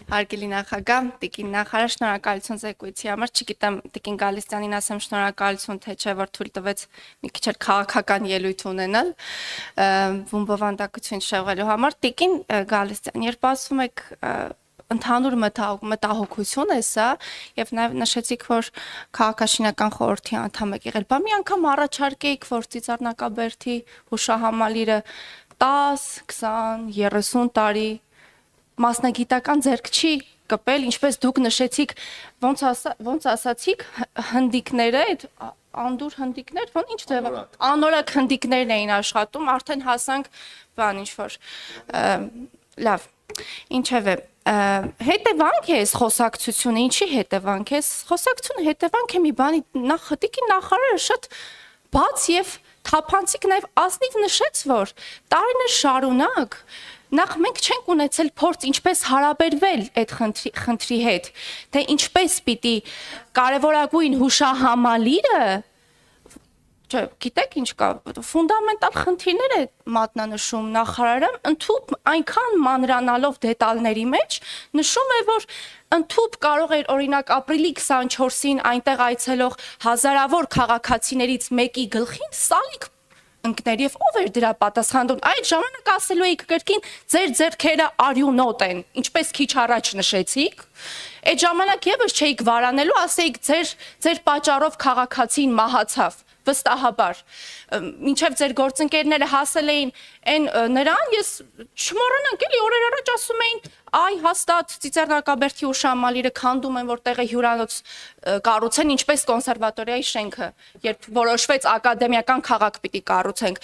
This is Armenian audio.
Հարգելի նախագահ, Տիկին նախարար, շնորհակալություն զեկույցի համար, չգիտեմ Տիկին Գալստյանին ասեմ շնորհակալություն, թե չէ որ թույլ տվեց մի քիչ էլ քաղաքական ելույթ ունենալ, բովանդակություն շեղելու համար։ Տիկին Գալստյան, երբ ասում եք ընդհանուր մտահոգություն է սա, եւ նաեւ նշեցիք, որ քաղաքաշինական խորհրդի անդամ եք եղել, բա մի անգամ առաջարկեիք, որ Ծիծեռնակաբերդի հուշահամալիրը 10, 20, 30 տարի մասնագիտական ձեռք չի կպել, ինչպես դուք նշեցիք, ոնց ասացիք, հնդիկները, այդ անդուր հնդիկներ, ոնց ինչ ձև, անորակ հնդիկներն էին աշխատում, արդեն հասանք բան ինչ որ լավ, ինչևէ, հետևանք է այս խոսակցությունը, ինչի հետևանք է, խոսակցությունը հետևանք է մի բանի, Տիկին նախարարը շատ բաց եւ թափանցիկ նաեւ ազնիվ նշեց, որ տարիներ շարունակ նախ մենք չենք ունեցել փորձ ինչպես հարաբերվել այդ խնդրի հետ, թե ինչպես պիտի կարևորագույն հուշահամալիրը, գիտեք ինչ կա, ֆունդամենտալ խնդիրներ է մատնանշում նախարարը, ընդհուպ այնքան մանրանալով դետալների մեջ, նշում է, որ ընդհուպ կարող էր օրինակ ապրիլի 24-ին այնտեղ այցելող հազարավոր քաղաքացիներից մեկի գլխին սալիկ ընկներ եւ ով էր դրա պատասխանատուն, այդ ժամանակ ասելու էիք կրկին ձեր ձեռքերը արյունոտ են, ինչպես քիչ առաջ նշեցիք, այդ ժամանակ եւս չէիք վարանելու, ասեիք ձեր պատճառով քաղաքացին մահացավ, վստահաբար, մինչև ձեր գործընկերները հասել էին նրան, ես չմոռանանք էլի օրեր առաջ ասում էին, այ հաստատ Ծիծեռնակաբերդի հուշահամալիրը քանդում են, որ տեղը հյուրանոց կառուցեն, ինչպես կոնսերվատորիայի շենքը, երբ որոշվեց ակադեմիական քաղաք պիտի կառուցենք,